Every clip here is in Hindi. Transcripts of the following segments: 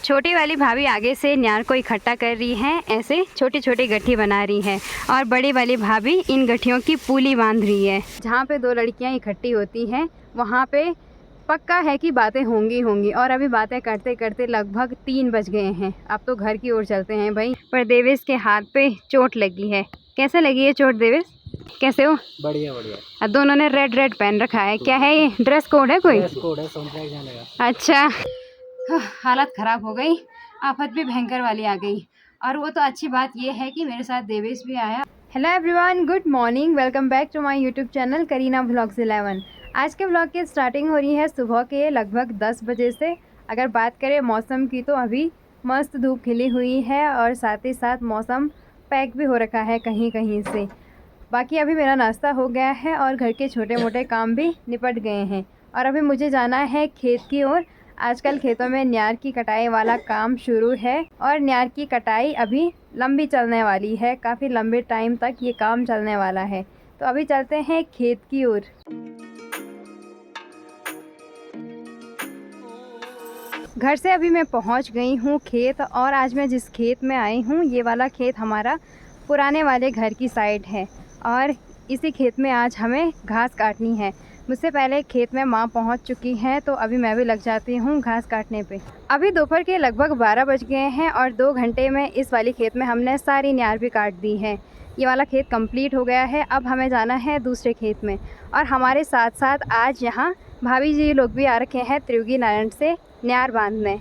छोटी वाली भाभी आगे से न्यार को इकट्ठा कर रही है, ऐसे छोटी छोटी गट्ठी बना रही है और बड़ी वाली भाभी इन गट्ठियों की पूली बांध रही है। जहाँ पे दो लड़कियाँ इकट्ठी होती हैं वहाँ पे पक्का है कि बातें होंगी और अभी बातें करते करते लगभग 3 बज गए हैं। अब तो घर की ओर चलते हैं भाई। पर देवेश के हाथ पे चोट लगी है। कैसे लगी है चोट देवेश? कैसे हो? बढ़िया बढ़िया। अब दोनों ने रेड पहन रखा है। क्या है ये? ड्रेस कोड है कोई? ड्रेस कोड है, सोनप्राग जाने का। अच्छा। हालत ख़राब हो गई, आफत भी भयंकर वाली आ गई। और वो तो अच्छी बात ये है कि मेरे साथ देवेश भी आया। Hello everyone, good morning, welcome back to my YouTube channel Kareena vlogs 11। आज के व्लॉग की स्टार्टिंग हो रही है सुबह के लगभग 10 बजे से। अगर बात करें मौसम की तो अभी मस्त धूप खिली हुई है और साथ ही साथ मौसम पैक भी हो रखा है कहीं कहीं से। बाकी अभी मेरा नाश्ता हो गया है और घर के छोटे मोटे काम भी निपट गए हैं और अभी मुझे जाना है खेत की ओर। आजकल खेतों में न्यार की कटाई वाला काम शुरू है और न्यार की कटाई अभी लंबी चलने वाली है, काफ़ी लंबे टाइम तक ये काम चलने वाला है। तो अभी चलते हैं खेत की ओर। घर से अभी मैं पहुंच गई हूं खेत और आज मैं जिस खेत में आई हूं ये वाला खेत हमारा पुराने वाले घर की साइड है और इसी खेत में आज हमें घास काटनी है। मुझसे पहले खेत में माँ पहुंच चुकी हैं तो अभी मैं भी लग जाती हूँ घास काटने पे। अभी दोपहर के लगभग 12 बज गए हैं और 2 घंटे में इस वाली खेत में हमने सारी न्यार भी काट दी है। ये वाला खेत कंप्लीट हो गया है। अब हमें जाना है दूसरे खेत में और हमारे साथ साथ आज यहाँ भाभी जी लोग भी आ रखे हैं त्रियुगी नारायण से न्यार बांधने।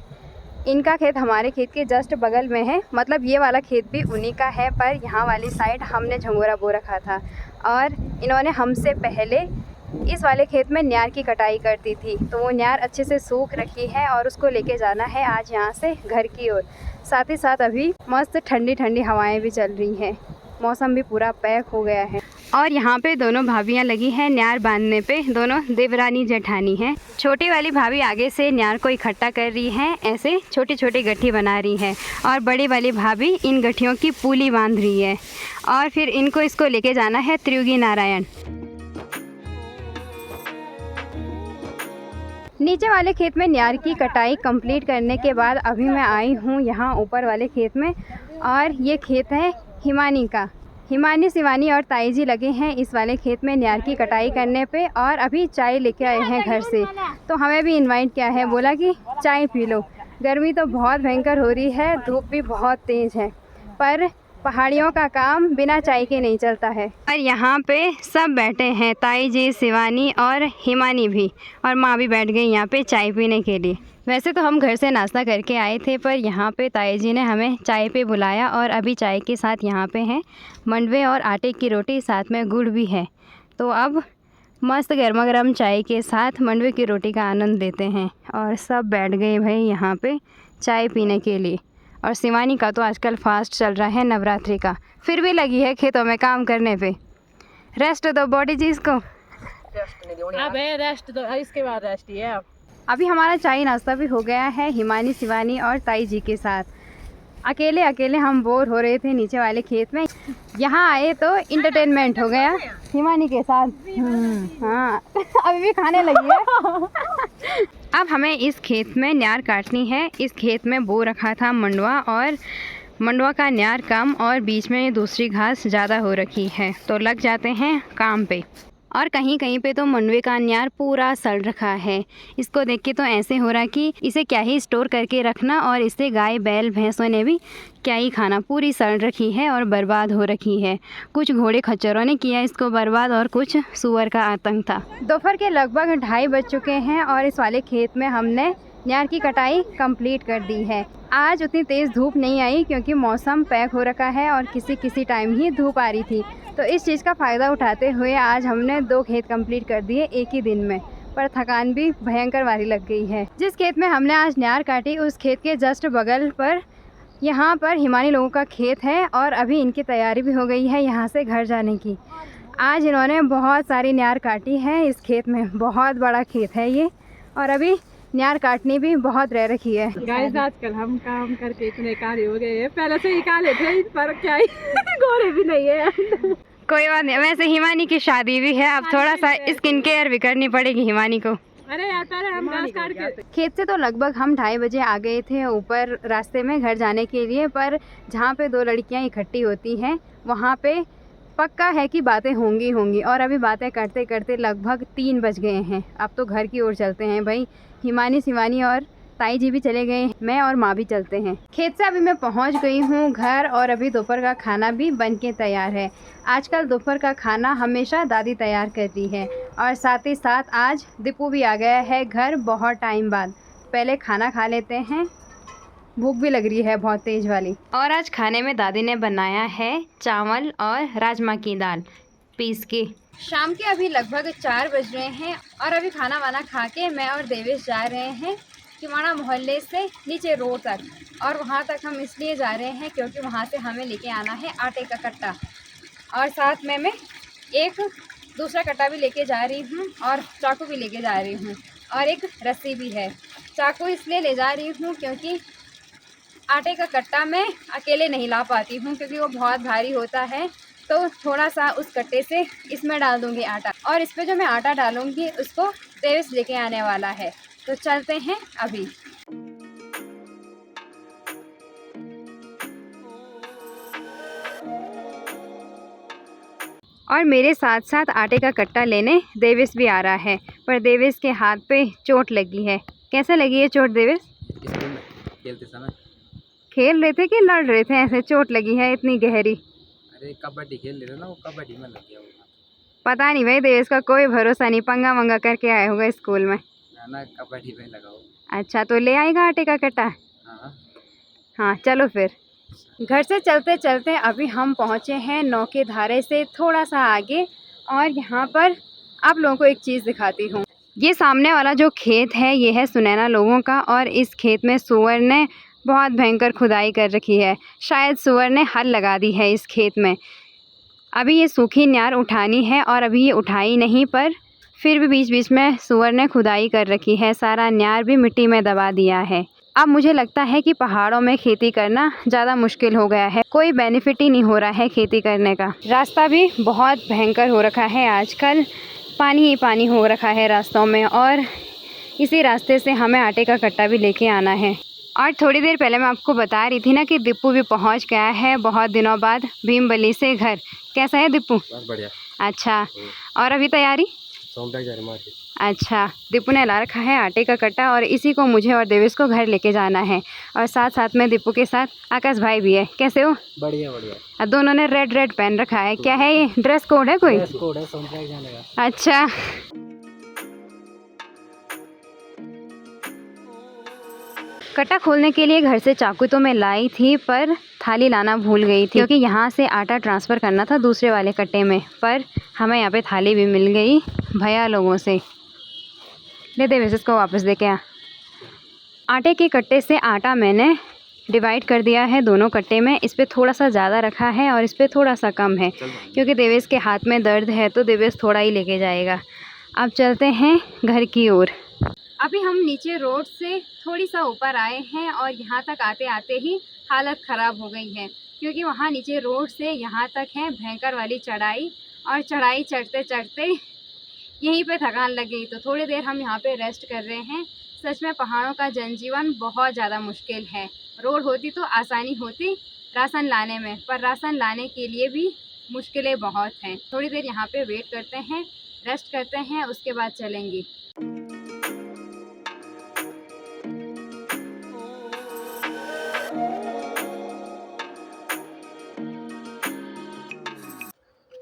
इनका खेत हमारे खेत के जस्ट बगल में है, मतलब ये वाला खेत भी उन्हीं का है, पर यहाँ वाली साइड हमने झंगोरा बो रखा था और इन्होंने हमसे पहले इस वाले खेत में न्यार की कटाई करती थी। तो वो न्यार अच्छे से सूख रखी है और उसको लेके जाना है आज यहाँ से घर की ओर। साथ ही साथ अभी मस्त ठंडी ठंडी हवाएं भी चल रही हैं, मौसम भी पूरा पैक हो गया है। और यहाँ पे दोनों भाभियाँ लगी हैं न्यार बांधने पे, दोनों देवरानी जेठानी हैं। छोटी वाली भाभी आगे से न्यार को इकट्ठा कर रही है, ऐसे छोटी छोटी गट्ठी बना रही है और बड़ी वाली भाभी इन गट्ठियों की पूली बांध रही है और फिर इसको लेके जाना है त्रियुगी नारायण। नीचे वाले खेत में न्यार की कटाई कंप्लीट करने के बाद अभी मैं आई हूँ यहाँ ऊपर वाले खेत में और ये खेत है हिमानी का। हिमानी, शिवानी और ताई जी लगे हैं इस वाले खेत में न्यार की कटाई करने पे और अभी चाय लेके आए हैं घर से। तो हमें भी इनवाइट किया है, बोला कि चाय पी लो। गर्मी तो बहुत भयंकर हो रही है, धूप भी बहुत तेज़ है, पर पहाड़ियों का काम बिना चाय के नहीं चलता है। और यहाँ पे सब बैठे हैं, ताई जी, शिवानी और हिमानी भी, और माँ भी बैठ गई यहाँ पे चाय पीने के लिए। वैसे तो हम घर से नाश्ता करके आए थे, पर यहाँ पे ताई जी ने हमें चाय पे बुलाया और अभी चाय के साथ यहाँ पे हैं मंडवे और आटे की रोटी, साथ में गुड़ भी है। तो अब मस्त गर्मा गर्म चाय के साथ मंडवे की रोटी का आनंद लेते हैं और सब बैठ गए भाई यहाँ पे चाय पीने के लिए। और शिवानी का तो आजकल फास्ट चल रहा है नवरात्रि का, फिर भी लगी है खेतों में काम करने पे। रेस्ट दो बॉडी जी इसको। रेस्ट दो, इसके बाद रेस्ट ही है। अभी हमारा चाय नाश्ता भी हो गया है हिमानी, शिवानी और ताई जी के साथ। अकेले अकेले हम बोर हो रहे थे नीचे वाले खेत में, यहाँ आए तो इंटरटेनमेंट हो गया हिमानी के साथ। हाँ अभी भी खाने लगी है। अब हमें इस खेत में न्यार काटनी है। इस खेत में बो रखा था मंडवा और मंडवा का न्यार कम और बीच में दूसरी घास ज़्यादा हो रखी है, तो लग जाते हैं काम पे। और कहीं कहीं पे तो मंडवे का न्यार पूरा सड़ रखा है। इसको देख के तो ऐसे हो रहा कि इसे क्या ही स्टोर करके रखना और इसे गाय बैल भैंसों ने भी क्या ही खाना। पूरी सड़ रखी है और बर्बाद हो रखी है। कुछ घोड़े खच्चरों ने किया इसको बर्बाद और कुछ सूअर का आतंक था। दोपहर के लगभग 2:30 बज चुके हैं और इस वाले खेत में हमने न्यार की कटाई कंप्लीट कर दी है। आज उतनी तेज़ धूप नहीं आई क्योंकि मौसम पैक हो रखा है और किसी टाइम ही धूप आ रही थी, तो इस चीज़ का फ़ायदा उठाते हुए आज हमने 2 खेत कंप्लीट कर दिए एक ही दिन में। पर थकान भी भयंकर वाली लग गई है। जिस खेत में हमने आज न्यार काटी उस खेत के जस्ट बगल पर यहाँ पर हिमानी लोगों का खेत है और अभी इनकी तैयारी भी हो गई है यहाँ से घर जाने की। आज इन्होंने बहुत सारी न्यार काटी है इस खेत में, बहुत बड़ा खेत है ये और अभी न्यार काटनी भी बहुत रह रखी है। गाइस आजकल हम काम करके इतने काले हो गए हैं, पहले से ही काले थे, पर क्या ही गोरे भी नहीं है। कोई बात नहीं, वैसे हिमानी की शादी भी है, अब थोड़ा सा स्किन केयर भी करनी पड़ेगी हिमानी को। अरे यार पहले हम घास काट के खेत से तो लगभग हम 2:30 बजे आ गए थे ऊपर रास्ते में घर जाने के लिए, पर जहाँ पे 2 लड़कियाँ इकट्ठी होती हैं वहाँ पे पक्का है कि बातें होंगी। और अभी बातें करते करते लगभग 3 बज गए हैं। अब तो घर की ओर चलते हैं भाई। हिमानी शिवानी और ताई जी भी चले गए हैं, मैं और माँ भी चलते हैं। खेत से अभी मैं पहुँच गई हूँ घर, और अभी दोपहर का खाना भी बन के तैयार है। आजकल दोपहर का खाना हमेशा दादी तैयार करती है, और साथ ही साथ आज दीपू भी आ गया है घर बहुत टाइम बाद। पहले खाना खा लेते हैं, भूख भी लग रही है बहुत तेज़ वाली। और आज खाने में दादी ने बनाया है चावल और राजमा की दाल पीस के। शाम के अभी लगभग 4 बज रहे हैं, और अभी खाना वाना खा के मैं और देवेश जा रहे हैं किवाड़ा मोहल्ले से नीचे रोड तक। और वहाँ तक हम इसलिए जा रहे हैं क्योंकि वहाँ से हमें लेके आना है आटे का कट्टा, और साथ में मैं एक दूसरा कट्टा भी लेके जा रही हूँ, और चाकू भी लेके जा रही हूँ, और एक रस्सी भी है। चाकू इसलिए ले जा रही हूँ क्योंकि आटे का कट्टा मैं अकेले नहीं ला पाती हूँ, क्योंकि वो बहुत भारी होता है। तो थोड़ा सा उस कट्टे से इसमें डाल दूँगी आटा, और इस पर जो मैं आटा डालूँगी उसको देवेश लेके आने वाला है। तो चलते हैं अभी। और मेरे साथ साथ आटे का कट्टा लेने देवेश भी आ रहा है, पर देवेश के हाथ पे चोट लगी है। कैसे लगी है चोट देवेश? स्कूल में खेलते समय। खेल रहे थे कि लड़ रहे थे? ऐसे चोट लगी है इतनी गहरी? अरे कबड्डी खेल रहे थे ना, वो कबड्डी में लग गया वो। पता नहीं भाई, देवेश का कोई भरोसा नहीं, पंगा वंगा करके आए होगा स्कूल में। ना कबड्डी में लगा हो। अच्छा, तो ले आएगा आटे का कट्टा? हाँ हाँ चलो फिर। घर से चलते चलते अभी हम पहुँचे हैं नौके धारे से थोड़ा सा आगे, और यहाँ पर आप लोगों को एक चीज़ दिखाती हूँ। ये सामने वाला जो खेत है ये है सुनैना लोगों का, और इस खेत में सुअर ने बहुत भयंकर खुदाई कर रखी है। शायद सुअर ने हल लगा दी है इस खेत में। अभी ये सूखी न्यार उठानी है, और अभी ये उठाई नहीं, पर फिर भी बीच बीच में सुअर ने खुदाई कर रखी है। सारा न्यार भी मिट्टी में दबा दिया है। अब मुझे लगता है कि पहाड़ों में खेती करना ज़्यादा मुश्किल हो गया है, कोई बेनिफिट ही नहीं हो रहा है खेती करने का। रास्ता भी बहुत भयंकर हो रखा है आजकल, पानी ही पानी हो रखा है रास्तों में, और इसी रास्ते से हमें आटे का कट्टा भी लेके आना है। और थोड़ी देर पहले मैं आपको बता रही थी ना कि दीपू भी पहुंच गया है बहुत दिनों बाद भीमबली से घर। कैसा है दीपू? बहुत बढ़िया। अच्छा, और अभी तैयारी? सोमटक जा रहे मार्केट। अच्छा, दीपू ने ला रखा है आटे का कट्टा, और इसी को मुझे और देवेश को घर लेके जाना है। और साथ साथ में दीपू के साथ आकाश भाई भी है। कैसे हो? बढ़िया बढ़िया। और दोनों ने रेड रेड पहन रखा है। क्या है ये, ड्रेस कोड है कोई? ड्रेस कोड है सोमटक जाने का। अच्छा, कट्टा खोलने के लिए घर से चाकू तो मैं लाई थी, पर थाली लाना भूल गई थी, क्योंकि यहाँ से आटा ट्रांसफ़र करना था दूसरे वाले कट्टे में। पर हमें यहाँ पे थाली भी मिल गई भैया लोगों से। ले दे वैसे, इसको वापस दे के आ। आटे के कट्टे से आटा मैंने डिवाइड कर दिया है दोनों कट्टे में। इस पर थोड़ा सा ज़्यादा रखा है और इस पर थोड़ा सा कम है, क्योंकि देवेश के हाथ में दर्द है तो देवेश थोड़ा ही लेके जाएगा। अब चलते हैं घर की ओर। अभी हम नीचे रोड से थोड़ी सा ऊपर आए हैं, और यहाँ तक आते आते ही हालत ख़राब हो गई है, क्योंकि वहाँ नीचे रोड से यहाँ तक है भयंकर वाली चढ़ाई, और चढ़ाई चढ़ते चढ़ते यहीं पे थकान लग गई। तो थोड़ी देर हम यहाँ पे रेस्ट कर रहे हैं। सच में पहाड़ों का जनजीवन बहुत ज़्यादा मुश्किल है। रोड होती तो आसानी होती राशन लाने में, पर राशन लाने के लिए भी मुश्किलें बहुत हैं। थोड़ी देर यहाँ पे वेट करते हैं, रेस्ट करते हैं, उसके बाद चलेंगे।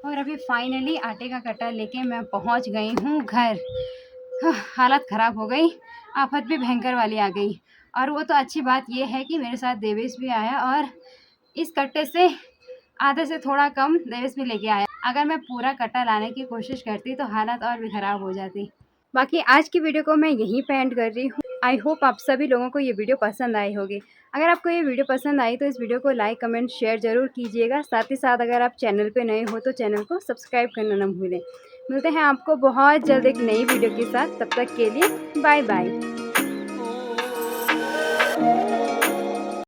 और अभी फाइनली आटे का कट्टा लेके मैं पहुंच गई हूँ घर। हालत ख़राब हो गई, आफत भी भयंकर वाली आ गई। और वो तो अच्छी बात ये है कि मेरे साथ देवेश भी आया, और इस कट्टे से आधे से थोड़ा कम देवेश भी लेके आया। अगर मैं पूरा कट्टा लाने की कोशिश करती तो हालत और भी ख़राब हो जाती। बाकी आज की वीडियो को मैं यहीं पे एंड कर रही हूँ। आई होप आप सभी लोगों को ये वीडियो पसंद आई होगी। अगर आपको ये वीडियो पसंद आई तो इस वीडियो को लाइक, कमेंट, शेयर ज़रूर कीजिएगा। साथ ही साथ अगर आप चैनल पे नए हो तो चैनल को सब्सक्राइब करना ना भूलें। मिलते हैं आपको बहुत जल्द एक नई वीडियो के साथ। तब तक के लिए बाय बाय।